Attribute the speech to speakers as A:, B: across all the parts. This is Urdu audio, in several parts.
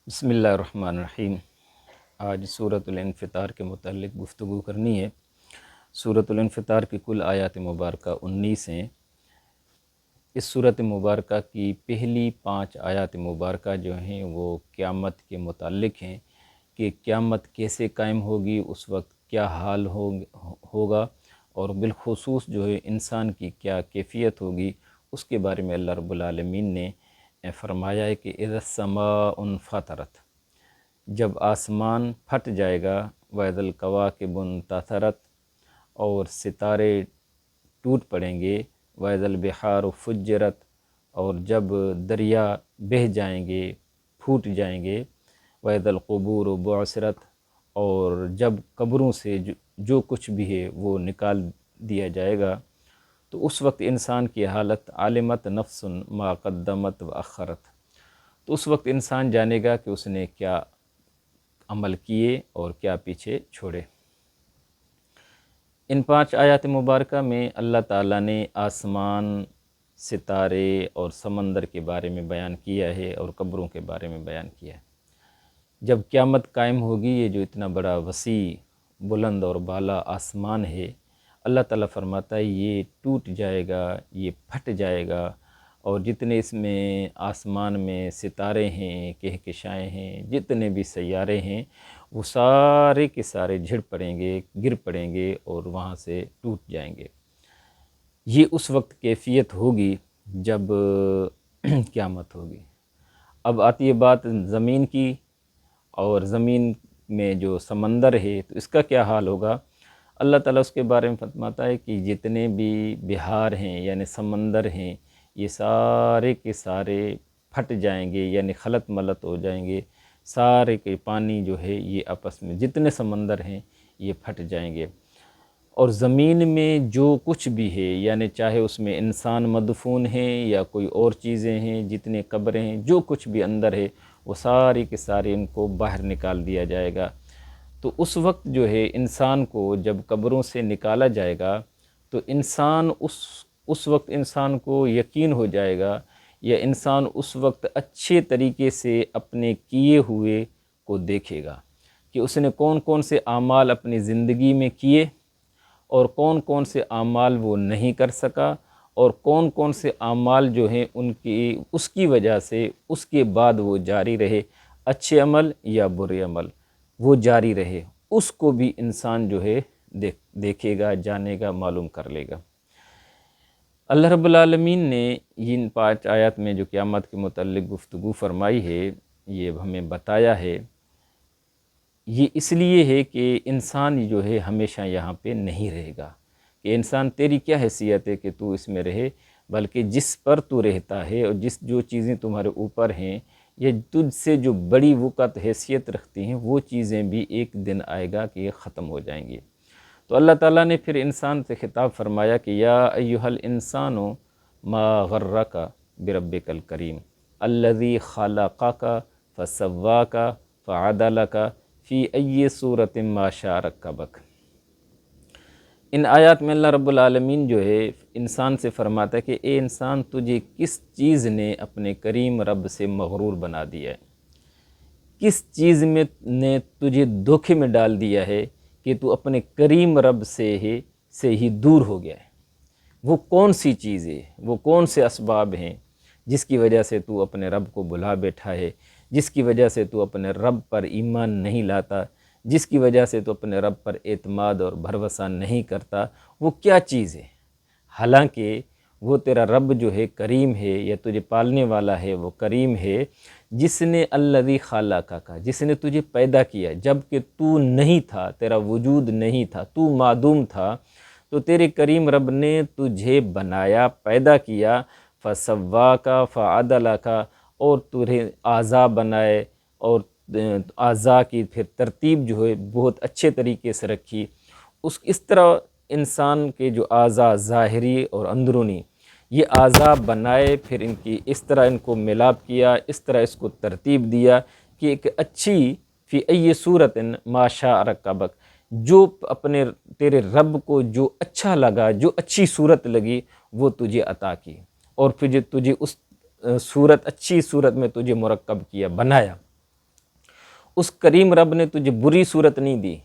A: بسم اللہ الرحمن الرحیم۔ آج سورۃ الانفطار کے متعلق گفتگو کرنی ہے۔ سورۃ الانفطار کی کل آیات مبارکہ 19 ہیں۔ اس سورۃ مبارکہ کی پہلی 5 آیات مبارکہ جو ہیں وہ قیامت کے متعلق ہیں کہ قیامت کیسے قائم ہوگی، اس وقت کیا حال ہوگا، اور بالخصوص جو ہے انسان کی کیا کیفیت ہوگی، اس کے بارے میں اللہ رب العالمین نے فرمایا ہے کہ اذا السماء انفطرت، جب آسمان پھٹ جائے گا، واذا الکواکب انتثرت، اور ستارے ٹوٹ پڑیں گے، واذا البحار فجرت، اور جب دریا بہہ جائیں گے، پھوٹ جائیں گے، واذا القبور بعثرت، اور جب قبروں سے جو کچھ بھی ہے وہ نکال دیا جائے گا، تو اس وقت انسان کی حالت علمت نفس ما قدمت و اخرت، تو اس وقت انسان جانے گا کہ اس نے کیا عمل کیے اور کیا پیچھے چھوڑے۔ ان 5 آیات مبارکہ میں اللہ تعالیٰ نے آسمان، ستارے اور سمندر کے بارے میں بیان کیا ہے اور قبروں کے بارے میں بیان کیا ہے۔ جب قیامت قائم ہوگی، یہ جو اتنا بڑا وسیع، بلند اور بالا آسمان ہے، اللہ تعالیٰ فرماتا ہے یہ ٹوٹ جائے گا، یہ پھٹ جائے گا، اور جتنے اس میں آسمان میں ستارے ہیں، کہکشائیں ہیں، جتنے بھی سیارے ہیں، وہ سارے کے سارے جھڑ پڑیں گے، گر پڑیں گے اور وہاں سے ٹوٹ جائیں گے۔ یہ اس وقت کیفیت ہوگی جب قیامت ہوگی۔ اب آتی ہے بات زمین کی، اور زمین میں جو سمندر ہے تو اس کا کیا حال ہوگا۔ اللہ تعالیٰ اس کے بارے میں فرماتا ہے کہ جتنے بھی بحار ہیں یعنی سمندر ہیں، یہ سارے کے سارے پھٹ جائیں گے، یعنی خلط ملط ہو جائیں گے، سارے کے پانی جو ہے یہ آپس میں جتنے سمندر ہیں یہ پھٹ جائیں گے، اور زمین میں جو کچھ بھی ہے، یعنی چاہے اس میں انسان مدفون ہیں یا کوئی اور چیزیں ہیں، جتنے قبریں ہیں، جو کچھ بھی اندر ہے وہ ساری کے سارے ان کو باہر نکال دیا جائے گا۔ تو اس وقت جو ہے انسان کو جب قبروں سے نکالا جائے گا تو انسان اس وقت انسان کو یقین ہو جائے گا، یا انسان اس وقت اچھے طریقے سے اپنے کیے ہوئے کو دیکھے گا کہ اس نے کون کون سے اعمال اپنی زندگی میں کیے اور کون کون سے اعمال وہ نہیں کر سکا، اور کون کون سے اعمال جو ہیں اس کی وجہ سے اس کے بعد وہ جاری رہے، اچھے عمل یا برے عمل وہ جاری رہے، اس کو بھی انسان جو ہے دیکھے گا، جانے گا، معلوم کر لے گا۔ اللہ رب العالمین نے ان 5 آیات میں جو قیامت کے متعلق گفتگو فرمائی ہے، یہ ہمیں بتایا ہے، یہ اس لیے ہے کہ انسان جو ہے ہمیشہ یہاں پہ نہیں رہے گا، کہ انسان تیری کیا حیثیت ہے کہ تو اس میں رہے، بلکہ جس پر تو رہتا ہے اور جو چیزیں تمہارے اوپر ہیں یا تجھ سے جو بڑی وقت حیثیت رکھتی ہیں، وہ چیزیں بھی ایک دن آئے گا کہ یہ ختم ہو جائیں گی۔ تو اللہ تعالیٰ نے پھر انسان سے خطاب فرمایا کہ یا ایھا الانسان ما غرک بربک الکریم الذی خلقک فسواک فعدلک فی ای صورت ما شاء رکبک۔ ان آیات میں اللہ رب العالمین جو ہے انسان سے فرماتا ہے کہ اے انسان، تجھے کس چیز نے اپنے کریم رب سے مغرور بنا دیا ہے، کس چیز میں نے تجھے دھوکے میں ڈال دیا ہے کہ تو اپنے کریم رب سے ہی دور ہو گیا ہے۔ وہ کون سی چیز ہے، وہ کون سے اسباب ہیں جس کی وجہ سے تو اپنے رب کو بھلا بیٹھا ہے، جس کی وجہ سے تو اپنے رب پر ایمان نہیں لاتا، جس کی وجہ سے تو اپنے رب پر اعتماد اور بھروسہ نہیں کرتا، وہ کیا چیز ہے؟ حالانکہ وہ تیرا رب جو ہے کریم ہے، یا تجھے پالنے والا ہے وہ کریم ہے، جس نے الذی خلقک، جس نے تجھے پیدا کیا جب کہ تو نہیں تھا، تیرا وجود نہیں تھا، تو معدوم تھا، تو تیرے کریم رب نے تجھے بنایا، پیدا کیا، فسواک فعدلک، اور تجھے اعضاء بنائے، اور اعضاء کی پھر ترتیب جو ہے بہت اچھے طریقے سے رکھی۔ اس طرح انسان کے جو اعضاء ظاہری اور اندرونی، یہ اعضاء بنائے، پھر اس طرح ان کو ملاپ کیا، اس طرح اس کو ترتیب دیا کہ ایک اچھی فی ای صورت ما شاء رکبک، جو اپنے تیرے رب کو جو اچھا لگا، جو اچھی صورت لگی وہ تجھے عطا کی، اور پھر تجھے اس اچھی صورت میں تجھے مرکب کیا، بنایا۔ اس کریم رب نے تجھے بری صورت نہیں دی،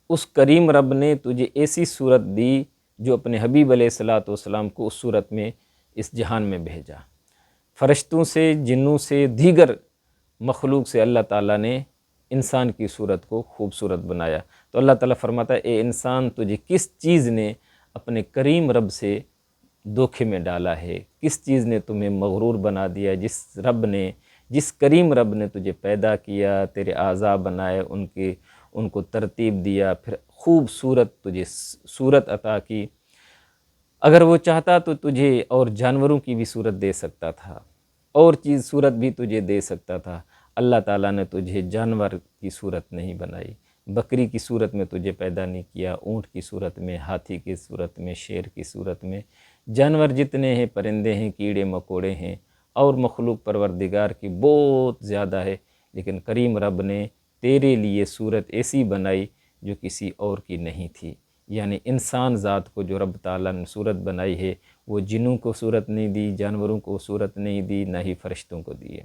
A: اس کریم رب نے تجھے ایسی صورت دی جو اپنے حبیب علیہ الصلاۃ والسلام کو اس صورت میں اس جہان میں بھیجا۔ فرشتوں سے، جنوں سے، دیگر مخلوق سے اللہ تعالیٰ نے انسان کی صورت کو خوبصورت بنایا۔ تو اللہ تعالیٰ فرماتا ہے اے انسان، تجھے کس چیز نے اپنے کریم رب سے دھوکے میں ڈالا ہے، کس چیز نے تمہیں مغرور بنا دیا؟ جس کریم رب نے تجھے پیدا کیا، تیرے اعضاء بنائے، ان کو ترتیب دیا، پھر خوبصورت تجھے صورت عطا کی۔ اگر وہ چاہتا تو تجھے اور جانوروں کی بھی صورت دے سکتا تھا، اور چیز صورت بھی تجھے دے سکتا تھا۔ اللہ تعالیٰ نے تجھے جانور کی صورت نہیں بنائی، بکری کی صورت میں تجھے پیدا نہیں کیا، اونٹ کی صورت میں، ہاتھی کی صورت میں، شیر کی صورت میں۔ جانور جتنے ہیں، پرندے ہیں، کیڑے مکوڑے ہیں، اور مخلوق پروردگار کی بہت زیادہ ہے، لیکن کریم رب نے تیرے لیے صورت ایسی بنائی جو کسی اور کی نہیں تھی۔ یعنی انسان ذات کو جو رب تعالیٰ نے صورت بنائی ہے، وہ جنوں کو صورت نہیں دی، جانوروں کو صورت نہیں دی، نہ ہی فرشتوں کو دی ہے۔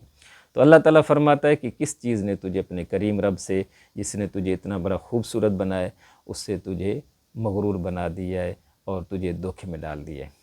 A: تو اللہ تعالیٰ فرماتا ہے کہ کس چیز نے تجھے اپنے کریم رب سے، جس نے تجھے اتنا بڑا خوبصورت بنایا ہے، اس سے تجھے مغرور بنا دیا ہے اور تجھے دھوکے میں ڈال دیا ہے۔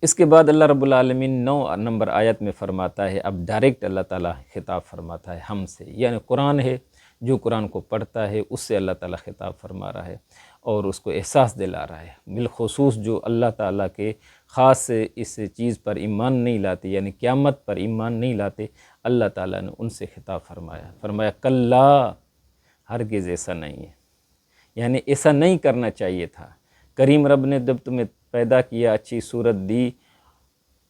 A: اس کے بعد اللہ رب العالمین 9 نمبر آیت میں فرماتا ہے، اب ڈائریکٹ اللہ تعالیٰ خطاب فرماتا ہے ہم سے، یعنی قرآن ہے، جو قرآن کو پڑھتا ہے اس سے اللہ تعالیٰ خطاب فرما رہا ہے اور اس کو احساس دلا رہا ہے۔ بالخصوص جو اللہ تعالیٰ کے خاص اس چیز پر ایمان نہیں لاتے، یعنی قیامت پر ایمان نہیں لاتے، اللہ تعالیٰ نے ان سے خطاب فرمایا کلا، ہرگز ایسا نہیں ہے، یعنی ایسا نہیں کرنا چاہیے تھا۔ کریم رب نے جب تمہیں پیدا کیا، اچھی صورت دی،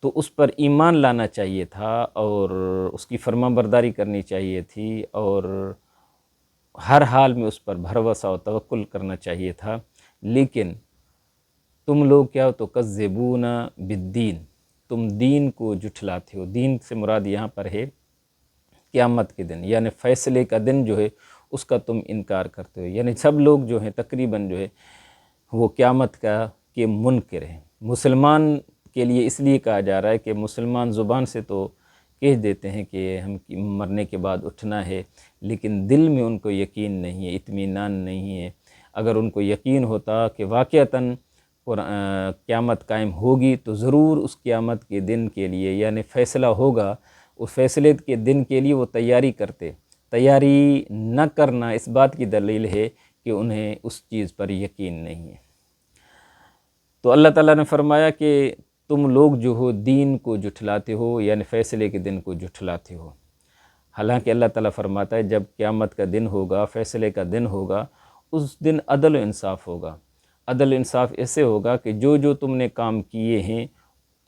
A: تو اس پر ایمان لانا چاہیے تھا اور اس کی فرما برداری کرنی چاہیے تھی، اور ہر حال میں اس پر بھروسہ و توکل کرنا چاہیے تھا۔ لیکن تم لوگ کیا ہو؟ تو کذبون بالدین، تم دین کو جھٹلاتے ہو۔ دین سے مراد یہاں پر ہے قیامت کے دن، یعنی فیصلے کا دن جو ہے اس کا تم انکار کرتے ہو۔ یعنی سب لوگ جو ہیں تقریباً جو ہے وہ قیامت کے منکر ہیں۔ مسلمان کے لیے اس لیے کہا جا رہا ہے کہ مسلمان زبان سے تو کہہ دیتے ہیں کہ ہم مرنے کے بعد اٹھنا ہے، لیکن دل میں ان کو یقین نہیں ہے، اطمینان نہیں ہے۔ اگر ان کو یقین ہوتا کہ واقعتاً قیامت قائم ہوگی تو ضرور اس قیامت کے دن کے لیے، یعنی فیصلہ ہوگا، اس فیصلے کے دن کے لیے وہ تیاری کرتے۔ تیاری نہ کرنا اس بات کی دلیل ہے کہ انہیں اس چیز پر یقین نہیں ہے۔ تو اللہ تعالیٰ نے فرمایا کہ تم لوگ جو ہو دین کو جھٹلاتے ہو، یعنی فیصلے کے دن کو جھٹلاتے ہو۔ حالانکہ اللہ تعالیٰ فرماتا ہے جب قیامت کا دن ہوگا، فیصلے کا دن ہوگا، اس دن عدل و انصاف ہوگا۔ عدل و انصاف ایسے ہوگا کہ جو تم نے کام کیے ہیں،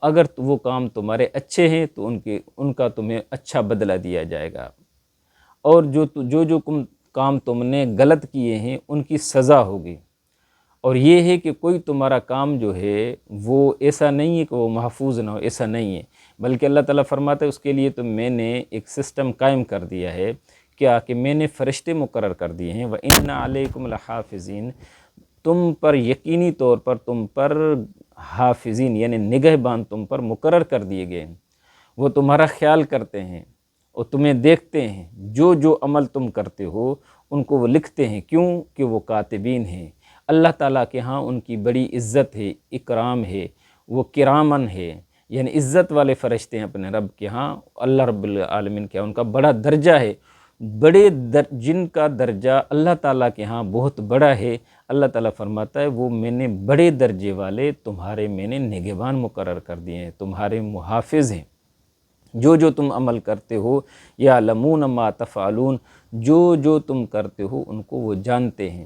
A: اگر وہ کام تمہارے اچھے ہیں تو ان کا تمہیں اچھا بدلہ دیا جائے گا، اور جو کام تم نے غلط کیے ہیں ان کی سزا ہوگی۔ اور یہ ہے کہ کوئی تمہارا کام جو ہے وہ ایسا نہیں ہے کہ وہ محفوظ نہ ہو، ایسا نہیں ہے، بلکہ اللہ تعالیٰ فرماتا ہے اس کے لیے تو میں نے ایک سسٹم قائم کر دیا ہے، کیا کہ میں نے فرشتے مقرر کر دیے ہیں، وَإِنَّ عَلَيْكُمْ لَحَافِظِينَ، تم پر یقینی طور پر تم پر حافظین یعنی نگہبان تم پر مقرر کر دیے گئے ہیں۔ وہ تمہارا خیال کرتے ہیں اور تمہیں دیکھتے ہیں، جو عمل تم کرتے ہو ان کو وہ لکھتے ہیں۔ کیوں کہ وہ کاتبین ہیں۔ اللہ تعالیٰ کے ہاں ان کی بڑی عزت ہے، اکرام ہے، وہ کرامن ہے، یعنی عزت والے فرشتے ہیں اپنے رب کے ہاں۔ اللہ رب العالمین کے ہاں ان کا بڑا درجہ ہے، جن کا درجہ اللہ تعالیٰ کے ہاں بہت بڑا ہے۔ اللہ تعالیٰ فرماتا ہے وہ میں نے بڑے درجے والے تمہارے میں نے نگہبان مقرر کر دیے ہیں، تمہارے محافظ ہیں۔ جو تم عمل کرتے ہو، یعلمون ما تفعلون، جو تم کرتے ہو ان کو وہ جانتے ہیں،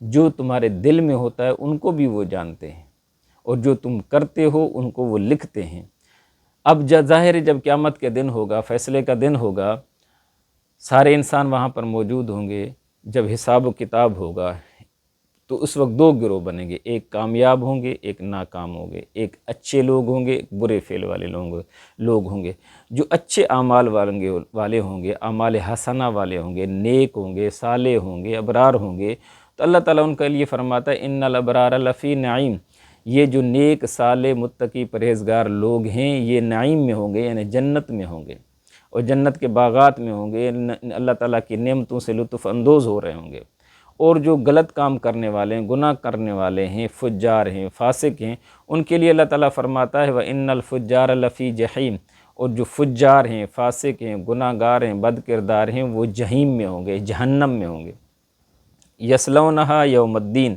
A: جو تمہارے دل میں ہوتا ہے ان کو بھی وہ جانتے ہیں، اور جو تم کرتے ہو ان کو وہ لکھتے ہیں۔ اب ظاہر ہے جب قیامت کے دن ہوگا، فیصلے کا دن ہوگا، سارے انسان وہاں پر موجود ہوں گے۔ جب حساب و کتاب ہوگا تو اس وقت 2 گروہ بنیں گے، ایک کامیاب ہوں گے، ایک ناکام ہوں گے، ایک اچھے لوگ ہوں گے، ایک برے فعل والے لوگ ہوں گے۔ جو اچھے اعمال والے ہوں گے، اعمال حسنہ والے ہوں گے، نیک ہوں گے، صالح ہوں گے، ابرار ہوں گے، تو اللہ تعالیٰ ان کے لیے فرماتا ہے ان الابرار لفی نعیم، یہ جو نیک صالح متقی پرہیزگار لوگ ہیں یہ نعیم میں ہوں گے، یعنی جنت میں ہوں گے۔ اور جنت کے باغات میں ہوں گے، اللہ تعالیٰ کی نعمتوں سے لطف اندوز ہو رہے ہوں گے۔ اور جو غلط کام کرنے والے ہیں، گناہ کرنے والے ہیں، فجار ہیں، فاسق ہیں، ان کے لیے اللہ تعالیٰ فرماتا ہے وَإِنَّ الْفُجَّارَ لَفِي جَحِيمٍ، اور جو فجار ہیں، فاسق ہیں، گناہ گار ہیں، بد کردار ہیں، وہ جہیم میں ہوں گے، جہنم میں ہوں گے۔ یصلونہا یوم الدین،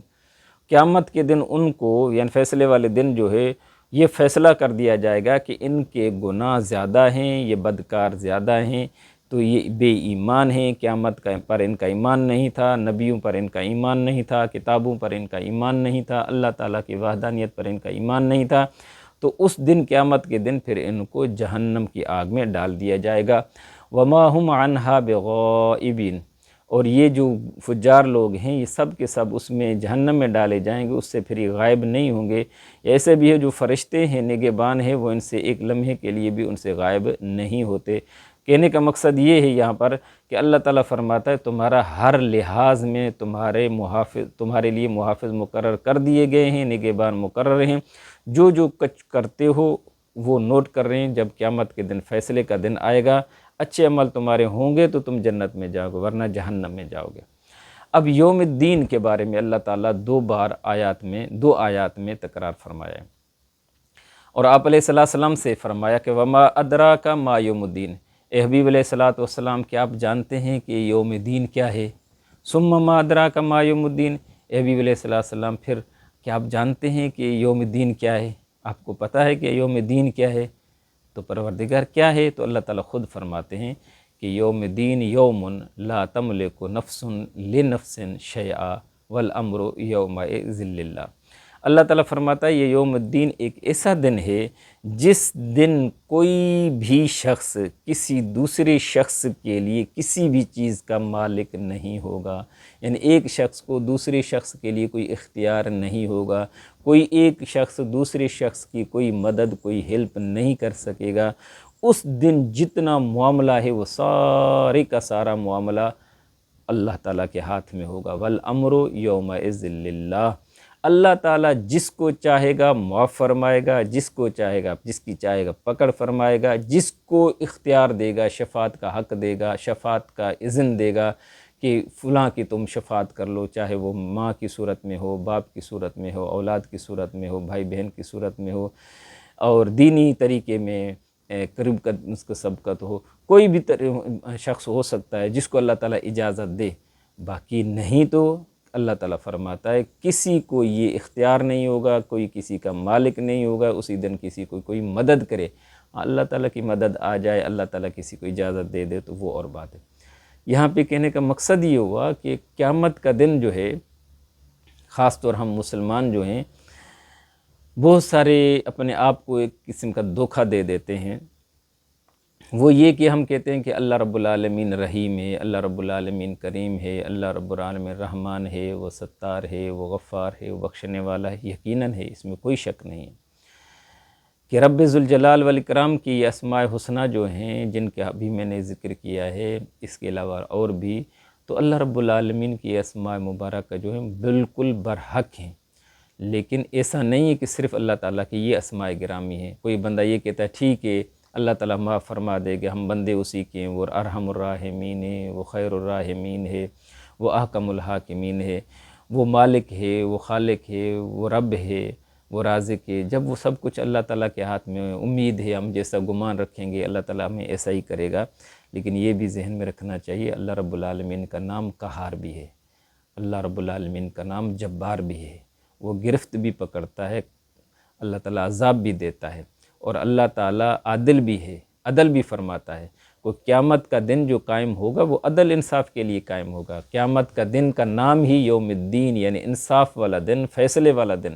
A: قیامت کے دن ان کو، یعنی فیصلے والے دن جو ہے، یہ فیصلہ کر دیا جائے گا کہ ان کے گناہ زیادہ ہیں، یہ بدکار زیادہ ہیں، تو یہ بے ایمان ہیں، قیامت پر ان کا ایمان نہیں تھا، نبیوں پر ان کا ایمان نہیں تھا، کتابوں پر ان کا ایمان نہیں تھا، اللہ تعالیٰ کی وحدانیت پر ان کا ایمان نہیں تھا، تو اس دن، قیامت کے دن، پھر ان کو جہنم کی آگ میں ڈال دیا جائے گا۔ وما هم عنہا بغائبین، اور یہ جو فجار لوگ ہیں، یہ سب کے سب اس میں جہنم میں ڈالے جائیں گے، اس سے پھر یہ غائب نہیں ہوں گے۔ ایسے بھی ہے جو فرشتے ہیں، نگہبان ہیں، وہ ان سے ایک لمحے کے لیے بھی ان سے غائب نہیں ہوتے۔ کہنے کا مقصد یہ ہے یہاں پر کہ اللہ تعالیٰ فرماتا ہے تمہارا ہر لحاظ میں تمہارے لیے محافظ مقرر کر دیے گئے ہیں، نگہبان مقرر ہیں، جو کچھ کرتے ہو وہ نوٹ کر رہے ہیں۔ جب قیامت کے دن فیصلے کا دن آئے گا، اچھے عمل تمہارے ہوں گے تو تم جنت میں جاؤ گے، ورنہ جہنم میں جاؤ گے۔ اب یوم الدین کے بارے میں اللہ تعالیٰ دو آیات میں تکرار فرمایا ہے، اور آپ علیہ السلام سے فرمایا کہ وما ادراک ما یوم الدین، اے حبیب علیہ السلام، کیا آپ جانتے ہیں کہ یوم دین کیا ہے؟ ثم ما ادراک ما یوم الدین، اے حبیب علیہ السلام، پھر کیا آپ جانتے ہیں کہ یوم دین کیا ہے؟ آپ کو پتہ ہے کہ یوم دین کیا ہے؟ تو پروردگار کیا ہے؟ تو اللہ تعالیٰ خود فرماتے ہیں کہ یوم دین یوم لا تملک نفس لنفس شیئا والامر یومئذ للہ۔ اللہ تعالیٰ فرماتا ہے یہ یوم الدین ایک ایسا دن ہے جس دن کوئی بھی شخص کسی دوسرے شخص کے لیے کسی بھی چیز کا مالک نہیں ہوگا، یعنی ایک شخص کو دوسرے شخص کے لیے کوئی اختیار نہیں ہوگا، کوئی ایک شخص دوسرے شخص کی کوئی مدد، کوئی ہیلپ نہیں کر سکے گا۔ اس دن جتنا معاملہ ہے وہ سارے کا سارا معاملہ اللہ تعالیٰ کے ہاتھ میں ہوگا۔ والامر یومئذ للہ، اللہ تعالیٰ جس کو چاہے گا معاف فرمائے گا، جس کو چاہے گا، جس کی چاہے گا پکڑ فرمائے گا، جس کو اختیار دے گا، شفاعت کا حق دے گا، شفاعت کا اذن دے گا کہ فلاں کی تم شفاعت کر لو، چاہے وہ ماں کی صورت میں ہو، باپ کی صورت میں ہو، اولاد کی صورت میں ہو، بھائی بہن کی صورت میں ہو، اور دینی طریقے میں قریب کا اس کو سبقت ہو، کوئی بھی شخص ہو سکتا ہے جس کو اللہ تعالیٰ اجازت دے، باقی نہیں تو اللہ تعالیٰ فرماتا ہے کسی کو یہ اختیار نہیں ہوگا، کوئی کسی کا مالک نہیں ہوگا اسی دن کسی کو کوئی مدد کرے۔ اللہ تعالیٰ کی مدد آ جائے، اللہ تعالیٰ کسی کو اجازت دے دے تو وہ اور بات ہے۔ یہاں پہ کہنے کا مقصد یہ ہوا کہ قیامت کا دن جو ہے، خاص طور ہم مسلمان جو ہیں بہت سارے اپنے آپ کو ایک قسم کا دھوکہ دے دیتے ہیں، وہ یہ کہ ہم کہتے ہیں کہ اللہ رب العالمین رحیم ہے، اللہ رب العالمین کریم ہے، اللہ رب العالمین رحمان ہے، وہ ستار ہے، وہ غفار ہے، وہ بخشنے والا ہے۔ یقیناً ہے، اس میں کوئی شک نہیں ہے کہ رب ذوالجلال والاکرام کی یہ اسماء حسنہ جو ہیں، جن کا ابھی میں نے ذکر کیا ہے، اس کے علاوہ اور بھی، تو اللہ رب العالمین کی اسماء مبارکہ جو ہیں بالکل برحق ہیں۔ لیکن ایسا نہیں ہے کہ صرف اللہ تعالیٰ کی یہ اسماء گرامی ہیں۔ کوئی بندہ یہ کہتا ہے ٹھیک ہے اللہ تعالیٰ معاف فرما دے گا، ہم بندے اسی کے ہیں، وہ ارحم الراحمین ہے، وہ خیر الراحمین ہے، وہ احکم الحاکمین ہے، وہ مالک ہے، وہ خالق ہے، وہ رب ہے، وہ رازق ہے۔ جب وہ سب کچھ اللہ تعالیٰ کے ہاتھ میں، امید ہے ہم جیسا گمان رکھیں گے اللہ تعالیٰ ہمیں ایسا ہی کرے گا۔ لیکن یہ بھی ذہن میں رکھنا چاہیے اللہ رب العالمین کا نام قہار بھی ہے، اللہ رب العالمین کا نام جبار بھی ہے، وہ گرفت بھی پکڑتا ہے، اللہ تعالیٰ عذاب بھی دیتا ہے، اور اللہ تعالیٰ عادل بھی ہے، عدل بھی فرماتا ہے۔ کوئی قیامت کا دن جو قائم ہوگا وہ عدل انصاف کے لیے قائم ہوگا۔ قیامت کا دن کا نام ہی یوم الدین، یعنی انصاف والا دن، فیصلے والا دن۔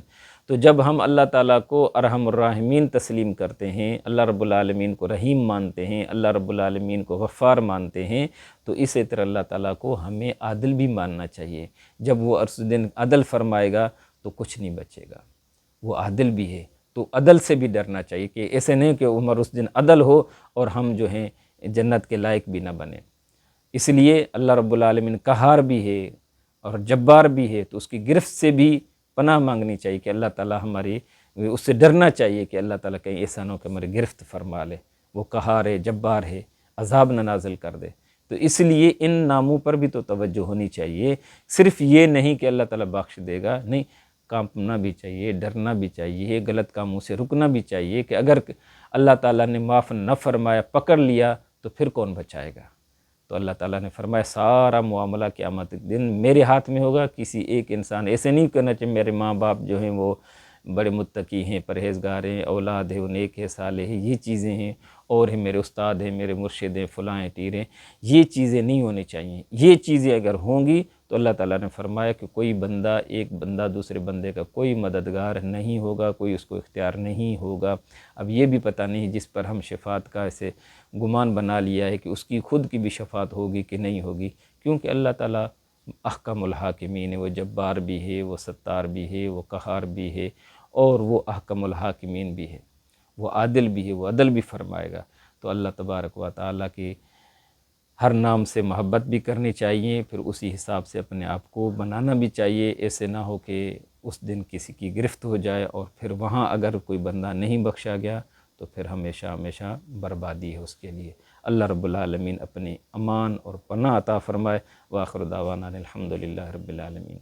A: تو جب ہم اللہ تعالیٰ کو ارحم الراحمین تسلیم کرتے ہیں، اللہ رب العالمین کو رحیم مانتے ہیں، اللہ رب العالمین کو غفار مانتے ہیں، تو اسی طرح اللہ تعالیٰ کو ہمیں عادل بھی ماننا چاہیے۔ جب وہ اس دن عدل فرمائے گا تو کچھ نہیں بچے گا، وہ عادل بھی ہے، تو عدل سے بھی ڈرنا چاہیے کہ ایسے نہیں کہ عمر اس دن عدل ہو اور ہم جو ہیں جنت کے لائق بھی نہ بنیں۔ اس لیے اللہ رب العالمین قہار بھی ہے اور جبار بھی ہے، تو اس کی گرفت سے بھی پناہ مانگنی چاہیے کہ اللہ تعالیٰ ہماری، اس سے ڈرنا چاہیے کہ اللہ تعالیٰ کہیں ایسا نہ ہو کہ ہماری گرفت فرما لے۔ وہ قہار ہے، جبار ہے، عذاب نہ نازل کر دے۔ تو اس لیے ان ناموں پر بھی تو توجہ ہونی چاہیے، صرف یہ نہیں کہ اللہ تعالیٰ بخش دے گا، نہیں، کانپنا بھی چاہیے، ڈرنا بھی چاہیے، غلط کاموں سے رکنا بھی چاہیے کہ اگر اللہ تعالیٰ نے معاف نہ فرمایا، پکڑ لیا، تو پھر کون بچائے گا؟ تو اللہ تعالیٰ نے فرمایا سارا معاملہ قیامت کے دن میرے ہاتھ میں ہوگا۔ کسی ایک انسان ایسے نہیں کرنا چاہیے میرے ماں باپ جو ہیں وہ بڑے متقی ہیں، پرہیزگار ہیں، اولاد ہے، نیک ہے، صالح ہے، یہ چیزیں ہیں، اور ہیں میرے استاد ہیں، میرے مرشد ہیں، فلاں ہیں، پیر ہیں، یہ چیزیں نہیں ہونی چاہیے۔ یہ چیزیں اگر ہوں گی تو اللہ تعالیٰ نے فرمایا کہ کوئی بندہ، ایک بندہ دوسرے بندے کا کوئی مددگار نہیں ہوگا، کوئی اس کو اختیار نہیں ہوگا۔ اب یہ بھی پتہ نہیں جس پر ہم شفاعت کا ایسے گمان بنا لیا ہے کہ اس کی خود کی بھی شفاعت ہوگی کہ نہیں ہوگی، کیونکہ اللہ تعالیٰ احکم الحاکمین ہے، وہ جبار بھی ہے، وہ ستار بھی ہے، وہ قہار بھی ہے، اور وہ احکم الحاکمین بھی ہے، وہ عادل بھی ہے، وہ عدل بھی فرمائے گا۔ تو اللہ تبارک و تعالیٰ کی ہر نام سے محبت بھی کرنی چاہیے، پھر اسی حساب سے اپنے آپ کو بنانا بھی چاہیے، ایسے نہ ہو کہ اس دن کسی کی گرفت ہو جائے اور پھر وہاں اگر کوئی بندہ نہیں بخشا گیا تو پھر ہمیشہ ہمیشہ بربادی ہے اس کے لیے۔ اللہ رب العالمین اپنی امان اور پناہ عطا فرمائے۔ وآخر دعوانا الحمدللہ رب العالمین۔